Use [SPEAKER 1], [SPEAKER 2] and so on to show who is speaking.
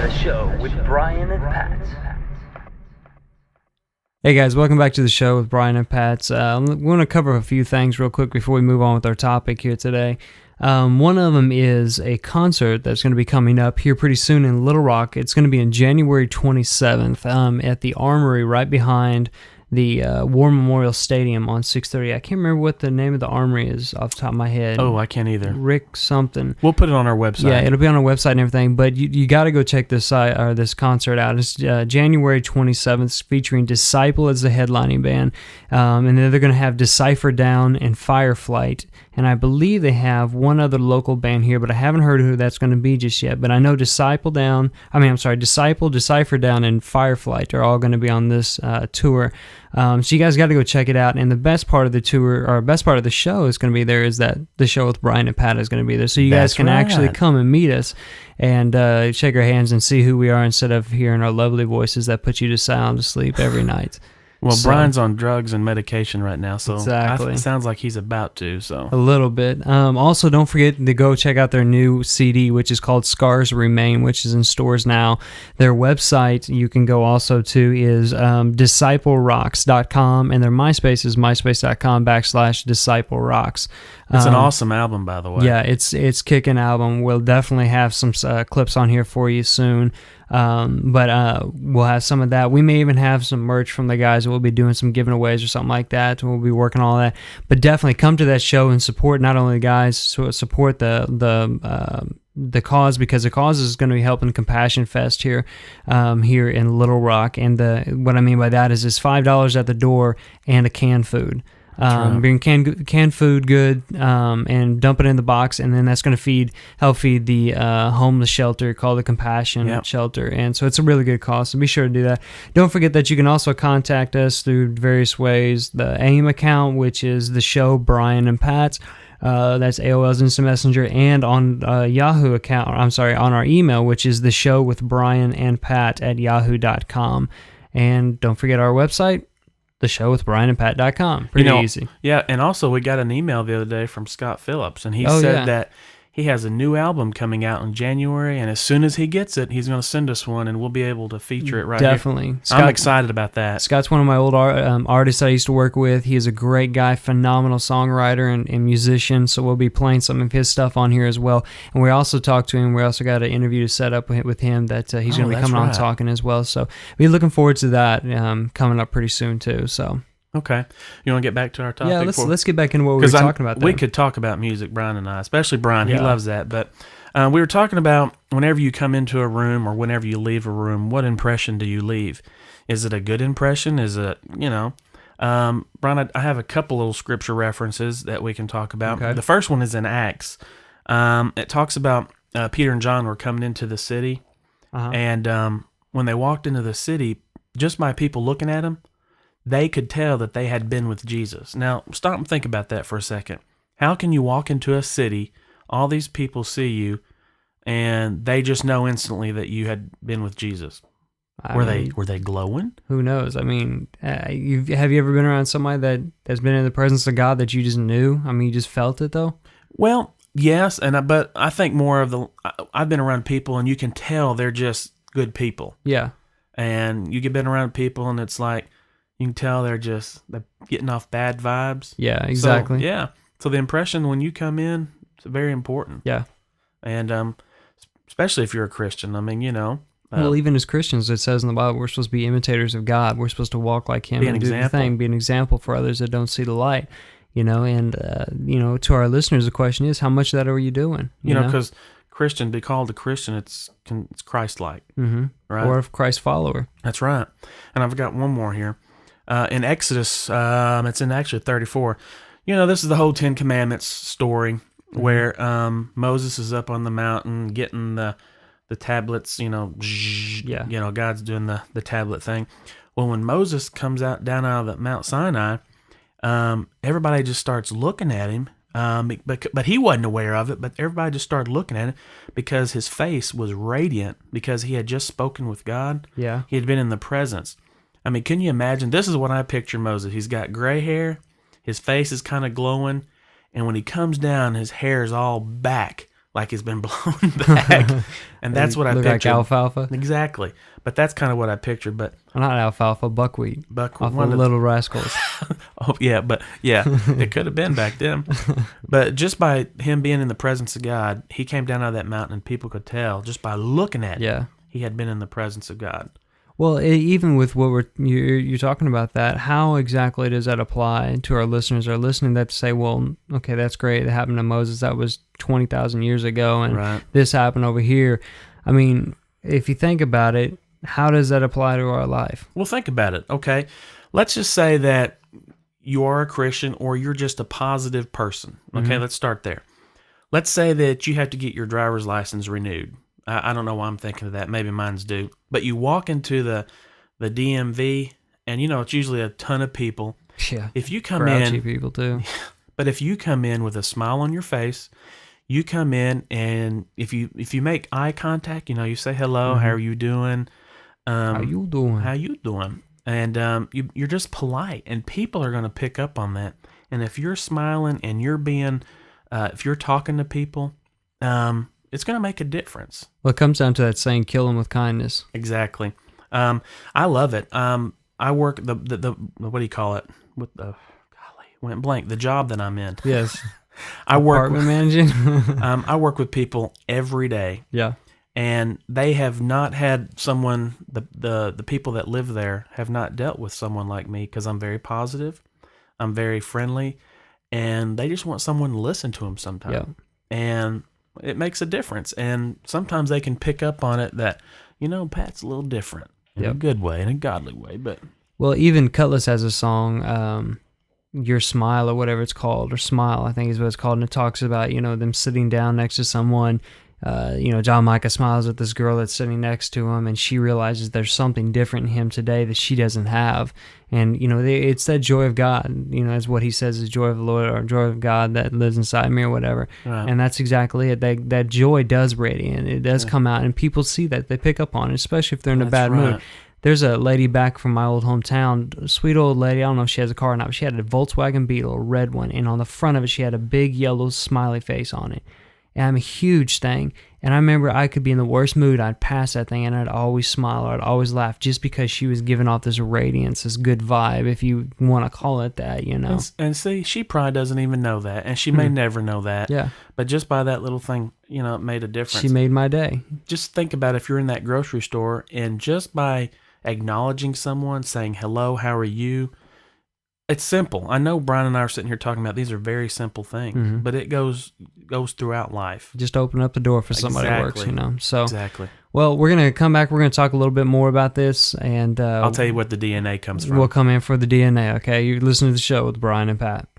[SPEAKER 1] The show with Brian and Pat.
[SPEAKER 2] Hey guys, welcome back to the show with Brian and Pat. We want to cover a few things real quick before we move on with our topic here today. One of them is a concert that's going to be coming up here pretty soon in Little Rock. It's going to be on January 27th at the Armory right behind the War Memorial Stadium on 630. I can't remember what the name of the Armory is off the top of my head.
[SPEAKER 3] Oh, I can't either.
[SPEAKER 2] Rick something.
[SPEAKER 3] We'll put it on our website.
[SPEAKER 2] Yeah, it'll be on our website and everything, but you got to go check this concert out. It's January 27th, featuring Disciple as the headlining band, and then they're going to have Decipher Down and Fireflight, and I believe they have one other local band here, but I haven't heard who that's going to be just yet, but I know Disciple, Decipher Down, and Fireflight are all going to be on this tour. So you guys got to go check it out. And the best part of the tour, or best part of the show is going to be there, is that the show with Brian and Pat is going to be there. So you guys can actually come and meet us and shake our hands and see who we are instead of hearing our lovely voices that put you to sound asleep every night.
[SPEAKER 3] Well, Brian's on drugs and medication right now, so
[SPEAKER 2] exactly.
[SPEAKER 3] It sounds like he's about to. So
[SPEAKER 2] a little bit. Also, don't forget to go check out their new CD, which is called Scars Remain, which is in stores now. Their website you can go also to is disciplerocks.com, and their MySpace is myspace.com/disciplerocks.
[SPEAKER 3] It's an awesome album, by the way.
[SPEAKER 2] Yeah, it's kicking album. We'll definitely have some clips on here for you soon. But we'll have some of that. We may even have some merch from the guys. We'll be doing some giveaways or something like that. We'll be working on all that. But definitely come to that show and support not only the guys, support the cause, because the cause is going to be helping Compassion Fest here in Little Rock. And what I mean by that is it's $5 at the door and a canned food. Bring canned food good and dump it in the box, and then that's going to help feed the homeless shelter called the Compassion Shelter. And so it's a really good cause, so be sure to do that. Don't forget that you can also contact us through various ways. The AIM account, which is the show Brian and Pat. That's AOL's Instant Messenger, and on Yahoo account. On our email, which is the show with Brian and Pat at yahoo.com. And don't forget our website, theshowwithbrianandpat.com. Pretty easy.
[SPEAKER 3] Yeah, and also we got an email the other day from Scott Phillips, and he said that he has a new album coming out in January, and as soon as he gets it, he's going to send us one, and we'll be able to feature it right
[SPEAKER 2] Definitely.
[SPEAKER 3] here. I'm excited about that.
[SPEAKER 2] Scott's one of my old artists I used to work with. He is a great guy, phenomenal songwriter and musician, so we'll be playing some of his stuff on here as well. And we also talked to him. We also got an interview set up with him that he's going to be coming on talking as well. So we're looking forward to that coming up pretty soon too. So.
[SPEAKER 3] Okay. You want to get back to our topic?
[SPEAKER 2] Yeah, let's get back into what we were talking about.
[SPEAKER 3] We could talk about music, Brian and I, especially Brian. He loves that. But we were talking about whenever you come into a room or whenever you leave a room, what impression do you leave? Is it a good impression? Is it, Brian, I have a couple little scripture references that we can talk about. Okay. The first one is in Acts. It talks about Peter and John were coming into the city, and when they walked into the city, just by people looking at them, they could tell that they had been with Jesus. Now, stop and think about that for a second. How can you walk into a city, all these people see you, and they just know instantly that you had been with Jesus? Were they glowing?
[SPEAKER 2] Who knows? I mean, have you ever been around somebody that has been in the presence of God that you just knew? I mean, you just felt it, though?
[SPEAKER 3] Well, yes, but I think more of I've been around people, and you can tell they're just good people.
[SPEAKER 2] Yeah.
[SPEAKER 3] And you get been around people, and it's like, you can tell they're getting off bad vibes.
[SPEAKER 2] Yeah, exactly.
[SPEAKER 3] So the impression when you come in, it's very important.
[SPEAKER 2] Yeah.
[SPEAKER 3] And especially if you're a Christian. I mean,
[SPEAKER 2] well, even as Christians, it says in the Bible, we're supposed to be imitators of God. We're supposed to walk like Him and do the thing, be an example for others that don't see the light. And to our listeners, the question is, how much of that are you doing?
[SPEAKER 3] Because Christian, be called a Christian, it's Christ-like, right?
[SPEAKER 2] Or a Christ follower.
[SPEAKER 3] That's right. And I've got one more here. In Exodus, it's in actually 34. This is the whole Ten Commandments story where Moses is up on the mountain getting the tablets. God's doing the tablet thing. Well, when Moses comes down out of the Mount Sinai, everybody just starts looking at him. But he wasn't aware of it. But everybody just started looking at it because his face was radiant because he had just spoken with God.
[SPEAKER 2] Yeah,
[SPEAKER 3] he had been in the presence. I mean, can you imagine? This is what I picture Moses. He's got gray hair. His face is kind of glowing. And when he comes down, his hair is all back like he's been blown back, and that's what I
[SPEAKER 2] Look
[SPEAKER 3] pictured.
[SPEAKER 2] like alfalfa.
[SPEAKER 3] Exactly, but that's kind of what I pictured. But
[SPEAKER 2] Not alfalfa, buckwheat.
[SPEAKER 3] Buck,
[SPEAKER 2] Off
[SPEAKER 3] one
[SPEAKER 2] of
[SPEAKER 3] of
[SPEAKER 2] Little Rascals.
[SPEAKER 3] oh yeah, but yeah, it could have been back then. But just by him being in the presence of God, he came down out of that mountain, and people could tell just by looking at him,
[SPEAKER 2] Yeah.
[SPEAKER 3] he had been in the presence of God.
[SPEAKER 2] Well, even with what you're talking about that, how exactly does that apply to our listeners? Are listening that to say, well, okay, that's great. That happened to Moses. That was 20,000 years ago, and
[SPEAKER 3] Right.
[SPEAKER 2] this happened over here. I mean, if you think about it, how does that apply to our life?
[SPEAKER 3] Well, think about it. Okay, let's just say that you are a Christian or you're just a positive person. Okay, let's start there. Let's say that you have to get your driver's license renewed. I don't know why I'm thinking of that. Maybe mine's due. But you walk into the DMV, and it's usually a ton of people.
[SPEAKER 2] Yeah.
[SPEAKER 3] If you come
[SPEAKER 2] Grouchy
[SPEAKER 3] in,
[SPEAKER 2] people too.
[SPEAKER 3] but if you come in with a smile on your face, you come in, and if you make eye contact, you say hello, how are you doing?
[SPEAKER 2] How you doing?
[SPEAKER 3] How you doing? And you're just polite, and people are going to pick up on that. And if you're smiling and you're being, if you're talking to people, it's going to make a difference.
[SPEAKER 2] Well, it comes down to that saying, kill them with kindness.
[SPEAKER 3] Exactly. I love it. I work the what do you call it? With the went blank. The job that I'm in.
[SPEAKER 2] Yes.
[SPEAKER 3] I work.
[SPEAKER 2] Apartment managing.
[SPEAKER 3] I work with people every day,
[SPEAKER 2] Yeah.
[SPEAKER 3] and they have not had someone. The people that live there have not dealt with someone like me because I'm very positive, I'm very friendly, and they just want someone to listen to them sometimes.
[SPEAKER 2] Yeah.
[SPEAKER 3] And it makes a difference. And sometimes they can pick up on it that Pat's a little different in a
[SPEAKER 2] Yep.
[SPEAKER 3] good way, in a godly way, but.
[SPEAKER 2] Well, even Cutlass has a song, Your Smile or whatever it's called, or Smile, I think is what it's called. And it talks about, them sitting down next to someone. John Micah smiles at this girl that's sitting next to him, and she realizes there's something different in him today that she doesn't have. And, it's that joy of God, is what he says is joy of the Lord or joy of God that lives inside me or whatever.
[SPEAKER 3] Right.
[SPEAKER 2] And that's exactly it. That joy does radiate. It does come out, and people see that. They pick up on it, especially if they're in a
[SPEAKER 3] That's
[SPEAKER 2] bad mood.
[SPEAKER 3] right.
[SPEAKER 2] There's a lady back from my old hometown, a sweet old lady. I don't know if she has a car or not, but she had a Volkswagen Beetle, a red one, and on the front of it, she had a big yellow smiley face on it. And I'm a huge thing. And I remember I could be in the worst mood. I'd pass that thing, and I'd always smile or I'd always laugh just because she was giving off this radiance, this good vibe, if you want to call it that,
[SPEAKER 3] And see, she probably doesn't even know that, and she may never know that.
[SPEAKER 2] Yeah.
[SPEAKER 3] But just by that little thing, it made a difference.
[SPEAKER 2] She made my day.
[SPEAKER 3] Just think about if you're in that grocery store, and just by acknowledging someone, saying hello, how are you? It's simple. I know Brian and I are sitting here talking about these are very simple things, but it goes throughout life.
[SPEAKER 2] Just open up the door for somebody that works,
[SPEAKER 3] Exactly.
[SPEAKER 2] So,
[SPEAKER 3] Exactly.
[SPEAKER 2] well, we're going to come back. We're going to talk a little bit more about this, and
[SPEAKER 3] I'll tell you what the DNA comes from.
[SPEAKER 2] we'll come in for the DNA, okay? You're listening to the show with Brian and Pat.